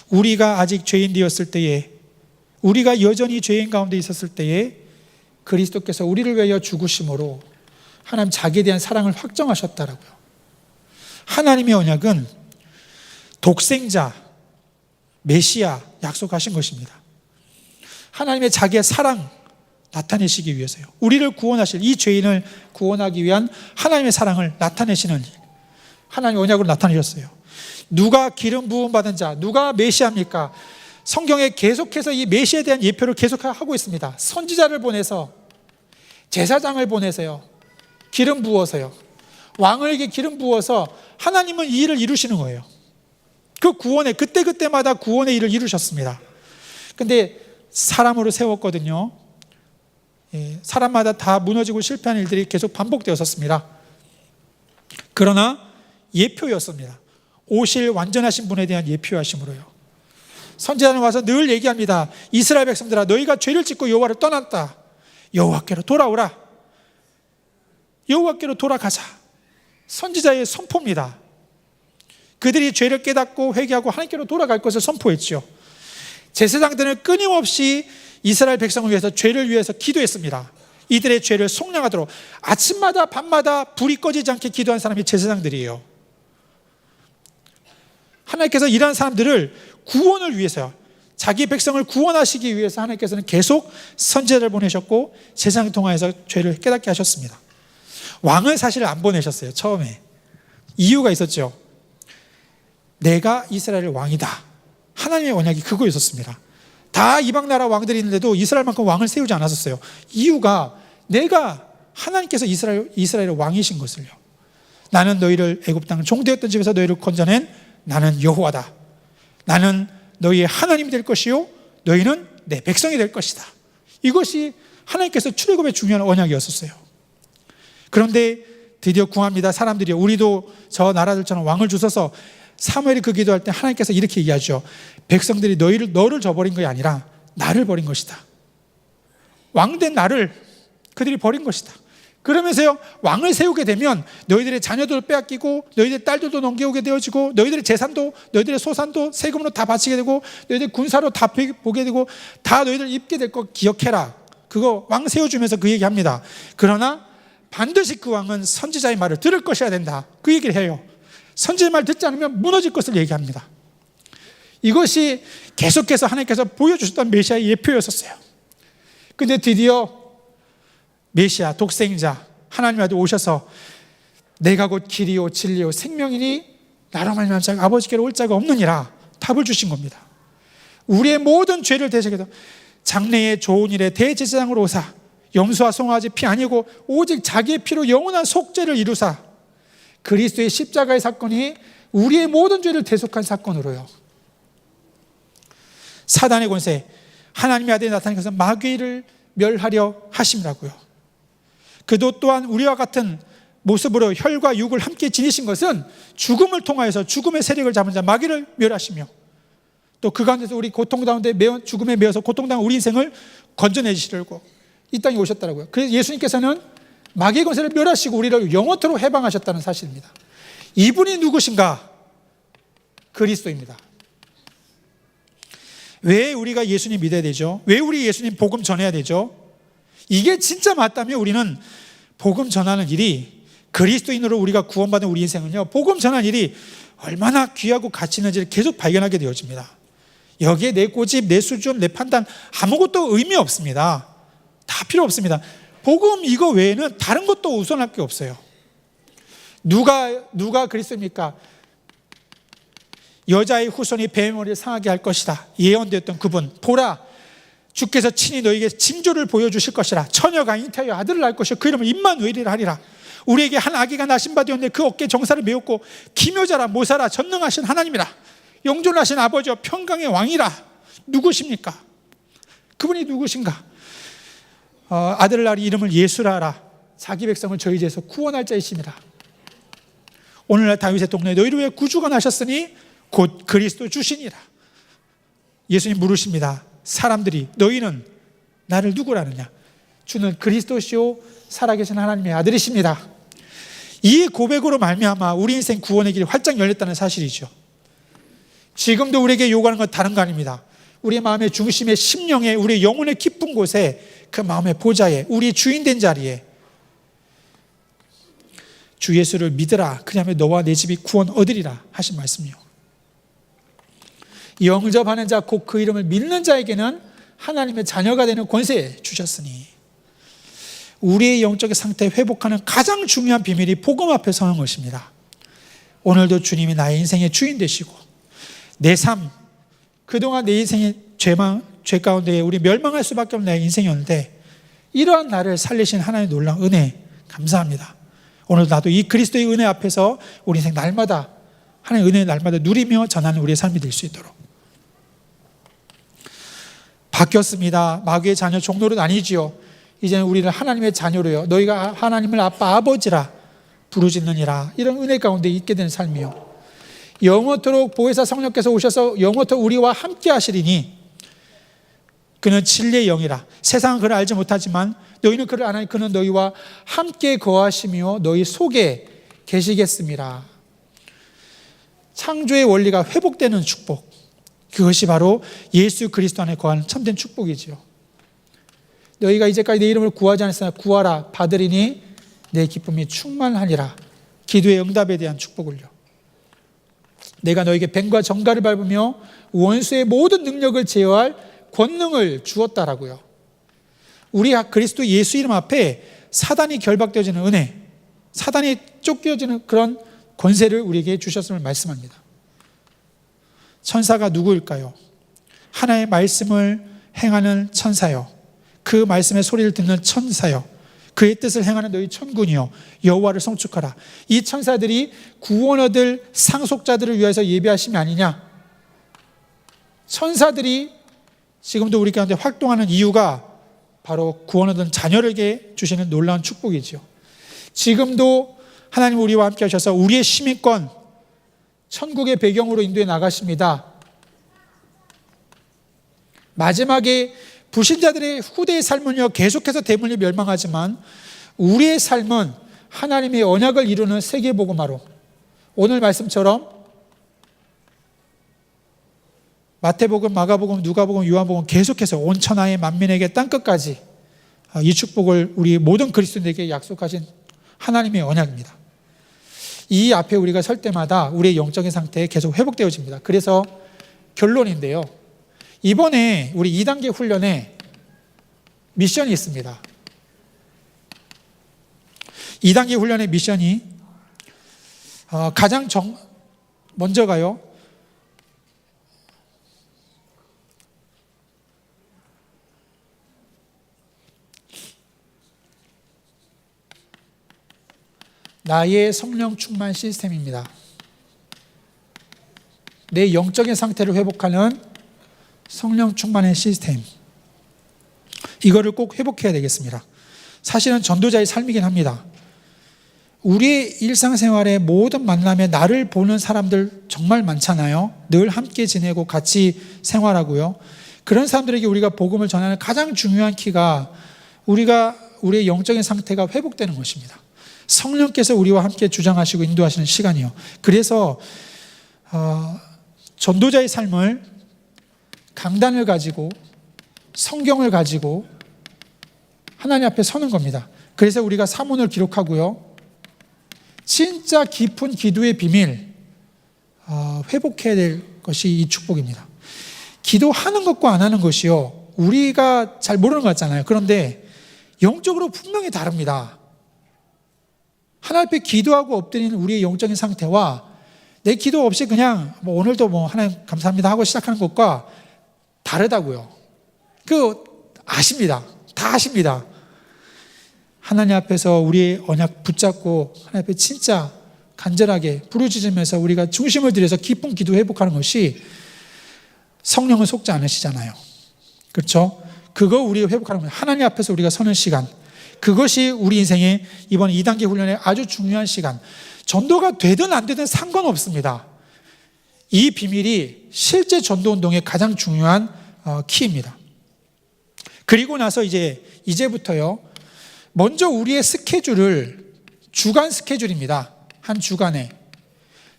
우리가 아직 죄인 되었을 때에, 우리가 여전히 죄인 가운데 있었을 때에 그리스도께서 우리를 위하여 죽으심으로 하나님 자기에 대한 사랑을 확정하셨다라고요. 하나님의 언약은 독생자, 메시아 약속하신 것입니다. 하나님의 자기의 사랑 나타내시기 위해서요. 우리를 구원하실, 이 죄인을 구원하기 위한 하나님의 사랑을 나타내시는 일, 하나님의 언약으로 나타내셨어요. 누가 기름 부음 받은 자, 누가 메시아입니까? 성경에 계속해서 이 메시아에 대한 예표를 계속하고 있습니다. 선지자를 보내서, 제사장을 보내서요, 기름 부어서요, 왕에게 기름 부어서 하나님은 이 일을 이루시는 거예요. 그 구원의, 그때그때마다 구원의 일을 이루셨습니다. 근데 사람으로 세웠거든요. 사람마다 다 무너지고 실패한 일들이 계속 반복되었었습니다. 그러나 예표였습니다. 오실 완전하신 분에 대한 예표하심으로요. 선지자는 와서 늘 얘기합니다. 이스라엘 백성들아, 너희가 죄를 짓고 여호와를 떠났다. 여호와께로 돌아오라. 여호와께로 돌아가자. 선지자의 선포입니다. 그들이 죄를 깨닫고 회개하고 하나님께로 돌아갈 것을 선포했죠. 제사장들은 끊임없이 이스라엘 백성을 위해서, 죄를 위해서 기도했습니다. 이들의 죄를 속량하도록 아침마다 밤마다 불이 꺼지지 않게 기도한 사람이 제사장들이에요. 하나님께서 이러한 사람들을 구원을 위해서요, 자기 백성을 구원하시기 위해서 하나님께서는 계속 선지자를 보내셨고 제사장을 통하여서 죄를 깨닫게 하셨습니다. 왕을 사실 안 보내셨어요. 처음에 이유가 있었죠. 내가 이스라엘의 왕이다. 하나님의 언약이 그거였었습니다. 다 이방 나라 왕들이 있는데도 이스라엘만큼 왕을 세우지 않았었어요. 이유가 내가, 하나님께서 이스라엘의 왕이신 것을요. 나는 너희를 애굽 땅 종되었던 집에서 너희를 건져낸 나는 여호와다. 나는 너희의 하나님이 될 것이요 너희는 내 백성이 될 것이다. 이것이 하나님께서 출애굽의 중요한 언약이었었어요. 그런데 드디어 구합니다. 사람들이 우리도 저 나라들처럼 왕을 주셔서, 사무엘이 그 기도할 때 하나님께서 이렇게 얘기하죠. 백성들이 너를 저버린 것이 아니라 나를 버린 것이다. 왕된 나를 그들이 버린 것이다. 그러면서요, 왕을 세우게 되면 너희들의 자녀들을 빼앗기고 너희들의 딸들도 넘겨오게 되어지고 너희들의 재산도, 너희들의 소산도 세금으로 다 바치게 되고 너희들 군사로 다 보게 되고 다 너희들 입게 될 거 기억해라. 그거 왕 세워주면서 그 얘기합니다. 그러나 반드시 그 왕은 선지자의 말을 들을 것이어야 된다. 그 얘기를 해요. 선지자의 말 듣지 않으면 무너질 것을 얘기합니다. 이것이 계속해서 하나님께서 보여주셨던 메시아의 예표였었어요. 근데 드디어 메시아, 독생자, 하나님 아들 오셔서 내가 곧 길이요 진리요 생명이니 나로 말미암아 아버지께로 올 자가 없느니라 답을 주신 겁니다. 우리의 모든 죄를 대속해서 장래의 좋은 일에 대제사장으로 오사 염소와 송아지 피 아니고 오직 자기의 피로 영원한 속죄를 이루사 그리스도의 십자가의 사건이 우리의 모든 죄를 대속한 사건으로요. 사단의 권세, 하나님의 아들이 나타난 것은 마귀를 멸하려 하심이라고요. 그도 또한 우리와 같은 모습으로 혈과 육을 함께 지니신 것은 죽음을 통하여서 죽음의 세력을 잡은 자 마귀를 멸하시며, 또 그 가운데서 우리 고통 가운데 죽음에 매여서 고통당한 우리 인생을 건져내시려고 이 땅에 오셨더라고요. 그래서 예수님께서는 마귀의 권세를 멸하시고 우리를 영원토록 해방하셨다는 사실입니다. 이분이 누구신가? 그리스도입니다. 왜 우리가 예수님 믿어야 되죠? 왜 우리 예수님 복음 전해야 되죠? 이게 진짜 맞다면 우리는 복음 전하는 일이, 그리스도인으로 우리가 구원받은 우리 인생은요, 복음 전하는 일이 얼마나 귀하고 가치 있는지를 계속 발견하게 되어집니다. 여기에 내 고집, 내 수준, 내 판단 아무것도 의미 없습니다. 다 필요 없습니다. 복음 이거 외에는 다른 것도 우선할 게 없어요. 누가 그리스도입니까? 여자의 후손이 뱀의 머리를 상하게 할 것이다 예언되었던 그분. 보라, 주께서 친히 너에게 징조를 보여주실 것이라. 처녀가 잉태하여 아들을 낳을 것이요 그 이름을 임마누엘이라 하리라. 우리에게 한 아기가 나신 바 되었는데 그 어깨에 정사를 메었고 기묘자라 모사라 전능하신 하나님이라. 영존하신 아버지와 평강의 왕이라. 누구십니까? 그분이 누구신가? 아들을 낳으리 이름을 예수라 하라. 자기 백성을 저희 죄에서 구원할 자이심이라. 오늘날 다윗의 동네에 너희를 위해 구주가 나셨으니 곧 그리스도 주시니라. 예수님 물으십니다. 사람들이 너희는 나를 누구라느냐? 주는 그리스도시요 살아계신 하나님의 아들이십니다. 이 고백으로 말미암아 우리 인생 구원의 길이 활짝 열렸다는 사실이죠. 지금도 우리에게 요구하는 건 다른 거 아닙니다. 우리의 마음의 중심에, 심령에, 우리의 영혼의 깊은 곳에, 그 마음의 보좌에, 우리 주인된 자리에 주 예수를 믿으라. 그리하면 너와 내 집이 구원 얻으리라 하신 말씀이요. 영접하는 자, 곧 그 이름을 믿는 자에게는 하나님의 자녀가 되는 권세 주셨으니, 우리의 영적인 상태 회복하는 가장 중요한 비밀이 복음 앞에 서는 것입니다. 오늘도 주님이 나의 인생의 주인 되시고 내 삶, 그동안 내 인생의 죄 가운데 우리 멸망할 수밖에 없는 내 인생이었는데 이러한 나를 살리신 하나님의 놀라운 은혜 감사합니다. 오늘도 나도 이 그리스도의 은혜 앞에서 우리 인생 날마다 하나님의 은혜의 날마다 누리며 전하는 우리의 삶이 될 수 있도록. 바뀌었습니다. 마귀의 자녀 종로는 아니지요. 이제는 우리는 하나님의 자녀로요, 너희가 하나님을 아빠 아버지라 부르짖느니라. 이런 은혜 가운데 있게 되는 삶이요, 영원토록 보혜사 성령께서 오셔서 영원토록 우리와 함께 하시리니 그는 진리의 영이라. 세상은 그를 알지 못하지만 너희는 그를 아나니 그는 너희와 함께 거하시며 너희 속에 계시겠습니다. 창조의 원리가 회복되는 축복, 그것이 바로 예수 그리스도 안에 거하는 참된 축복이지요. 너희가 이제까지 내 이름을 구하지 않았으나 구하라 받으리니 내 기쁨이 충만하니라. 기도의 응답에 대한 축복을요. 내가 너에게 뱀과 정갈을 밟으며 원수의 모든 능력을 제어할 권능을 주었다라고요. 우리 그리스도 예수 이름 앞에 사단이 결박되어지는 은혜, 사단이 쫓겨지는 그런 권세를 우리에게 주셨음을 말씀합니다. 천사가 누구일까요? 하나님의 말씀을 행하는 천사요, 그 말씀의 소리를 듣는 천사요, 그의 뜻을 행하는 너희 천군이요 여호와를 송축하라. 이 천사들이 구원 얻을 상속자들을 위해서 예배하심이 아니냐. 천사들이 지금도 우리 가운데 활동하는 이유가 바로 구원 얻은 자녀에게 주시는 놀라운 축복이죠. 지금도 하나님 우리와 함께 하셔서 우리의 시민권 천국의 배경으로 인도해 나가십니다. 마지막에 불신자들의 후대의 삶은요, 계속해서 대물리 멸망하지만 우리의 삶은 하나님의 언약을 이루는 세계복음화로, 오늘 말씀처럼 마태복음, 마가복음, 누가복음, 요한복음 계속해서 온 천하의 만민에게 땅끝까지 이 축복을 우리 모든 그리스도인에게 약속하신 하나님의 언약입니다. 이 앞에 우리가 설 때마다 우리의 영적인 상태에 계속 회복되어집니다. 그래서 결론인데요, 이번에 우리 2단계 훈련에 미션이 있습니다. 2단계 훈련의 미션이 가장 먼저가요, 나의 성령 충만 시스템입니다. 내 영적인 상태를 회복하는 성령 충만의 시스템. 이거를 꼭 회복해야 되겠습니다. 사실은 전도자의 삶이긴 합니다. 우리의 일상생활의 모든 만남에 나를 보는 사람들 정말 많잖아요. 늘 함께 지내고 같이 생활하고요. 그런 사람들에게 우리가 복음을 전하는 가장 중요한 키가 우리의 영적인 상태가 회복되는 것입니다. 성령께서 우리와 함께 주장하시고 인도하시는 시간이요. 그래서 전도자의 삶을 강단을 가지고 성경을 가지고 하나님 앞에 서는 겁니다. 그래서 우리가 사문을 기록하고요. 진짜 깊은 기도의 비밀 회복해야 될 것이 이 축복입니다. 기도하는 것과 안 하는 것이요, 우리가 잘 모르는 것 같잖아요. 그런데 영적으로 분명히 다릅니다. 하나님 앞에 기도하고 엎드리는 우리의 영적인 상태와 내 기도 없이 그냥 오늘도 하나님 감사합니다 하고 시작하는 것과 다르다고요. 아십니다. 다 아십니다. 하나님 앞에서 우리의 언약 붙잡고 하나님 앞에 진짜 간절하게 부르짖으면서 우리가 중심을 들여서 깊은 기도 회복하는 것이 성령은 속지 않으시잖아요. 그렇죠? 그거 우리가 회복하는 거예요. 하나님 앞에서 우리가 서는 시간, 그것이 우리 인생의 이번 2단계 훈련의 아주 중요한 시간. 전도가 되든 안 되든 상관없습니다. 이 비밀이 실제 전도운동의 가장 중요한 키입니다. 그리고 나서 이제부터요, 먼저 우리의 스케줄을, 주간 스케줄입니다. 한 주간에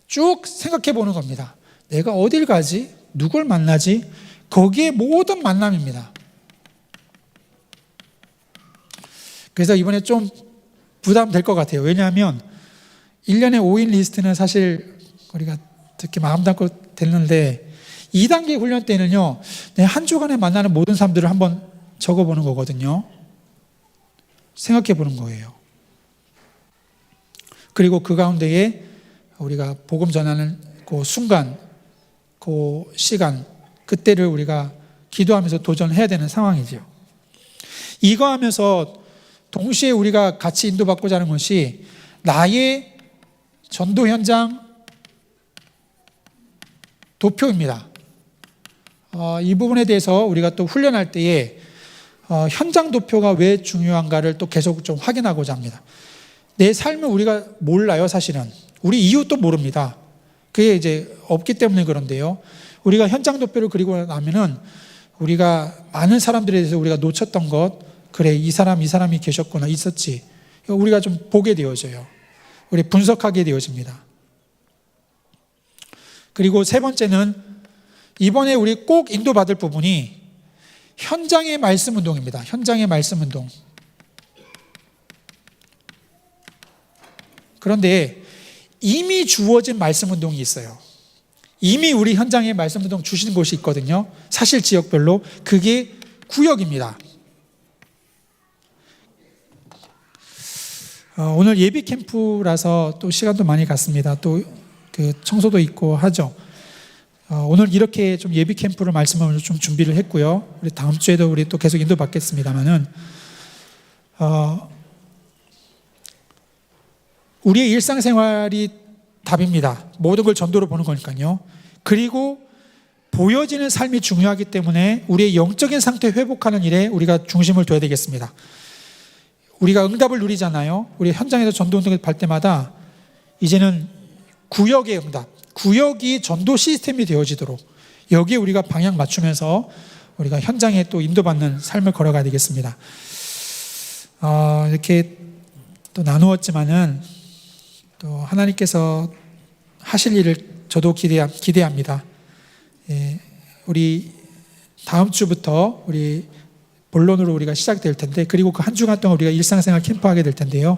쭉 생각해 보는 겁니다. 내가 어딜 가지? 누굴 만나지? 거기에 모든 만남입니다. 그래서 이번에 좀 부담될 것 같아요. 왜냐하면 1년에 5인 리스트는 사실 우리가 특히 마음 담고 됐는데 2단계 훈련 때는요, 한 주간에 만나는 모든 사람들을 한번 적어보는 거거든요. 생각해 보는 거예요. 그리고 그 가운데에 우리가 복음 전하는 그 순간, 그 시간, 그때를 우리가 기도하면서 도전해야 되는 상황이죠. 이거 하면서 동시에 우리가 같이 인도받고자 하는 것이 나의 전도 현장 도표입니다. 이 부분에 대해서 우리가 또 훈련할 때에 현장 도표가 왜 중요한가를 또 계속 좀 확인하고자 합니다. 내 삶을 우리가 몰라요, 사실은. 우리 이웃도 모릅니다. 그게 이제 없기 때문에 그런데요. 우리가 현장 도표를 그리고 나면은 우리가 많은 사람들에 대해서 우리가 놓쳤던 것, 그래, 이 사람이 계셨구나, 있었지. 우리가 좀 보게 되어져요. 우리 분석하게 되어집니다. 그리고 세 번째는 이번에 우리 꼭 인도받을 부분이 현장의 말씀 운동입니다. 현장의 말씀 운동. 그런데 이미 주어진 말씀 운동이 있어요. 이미 우리 현장에 말씀 운동 주시는 곳이 있거든요. 사실 지역별로. 그게 구역입니다. 오늘 예비 캠프라서 또 시간도 많이 갔습니다. 또 그 청소도 있고 하죠. 오늘 이렇게 좀 예비 캠프를 말씀을 좀 준비를 했고요. 우리 다음 주에도 우리 또 계속 인도 받겠습니다만은 우리의 일상생활이 답입니다. 모든 걸 전도로 보는 거니까요. 그리고 보여지는 삶이 중요하기 때문에 우리의 영적인 상태 회복하는 일에 우리가 중심을 둬야 되겠습니다. 우리가 응답을 누리잖아요. 우리 현장에서 전도 운동을 할 때마다 이제는 구역의 응답, 구역이 전도 시스템이 되어지도록 여기에 우리가 방향 맞추면서 우리가 현장에 또 인도받는 삶을 걸어가야 되겠습니다. 이렇게 또 나누었지만은 또 하나님께서 하실 일을 저도 기대합니다. 우리 다음 주부터 우리 본론으로 우리가 시작될 텐데, 그리고 그 한 주간 동안 우리가 일상생활 캠프하게 될 텐데요.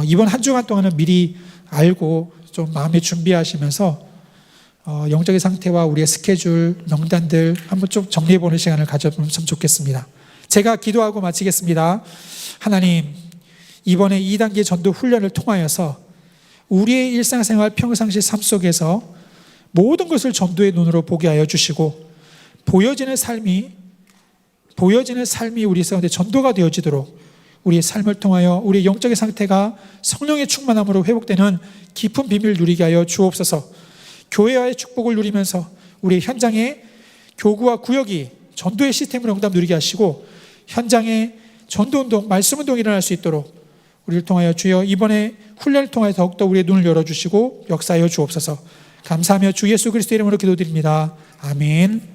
이번 한 주간 동안은 미리 알고 좀 마음에 준비하시면서 영적인 상태와 우리의 스케줄, 명단들 한번 쭉 정리해보는 시간을 가져보면 참 좋겠습니다. 제가 기도하고 마치겠습니다. 하나님, 이번에 2단계 전도 훈련을 통하여서 우리의 일상생활 평상시 삶 속에서 모든 것을 전도의 눈으로 보게 하여 주시고 보여지는 삶이 우리 가운데 전도가 되어지도록 우리의 삶을 통하여 우리의 영적인 상태가 성령의 충만함으로 회복되는 깊은 비밀을 누리게 하여 주옵소서. 교회와의 축복을 누리면서 우리 현장에 교구와 구역이 전도의 시스템으로 응답 누리게 하시고 현장에 전도운동, 말씀운동이 일어날 수 있도록 우리를 통하여 주여 이번에 훈련을 통하여 더욱더 우리의 눈을 열어주시고 역사하여 주옵소서. 감사하며 주 예수 그리스도의 이름으로 기도드립니다. 아멘.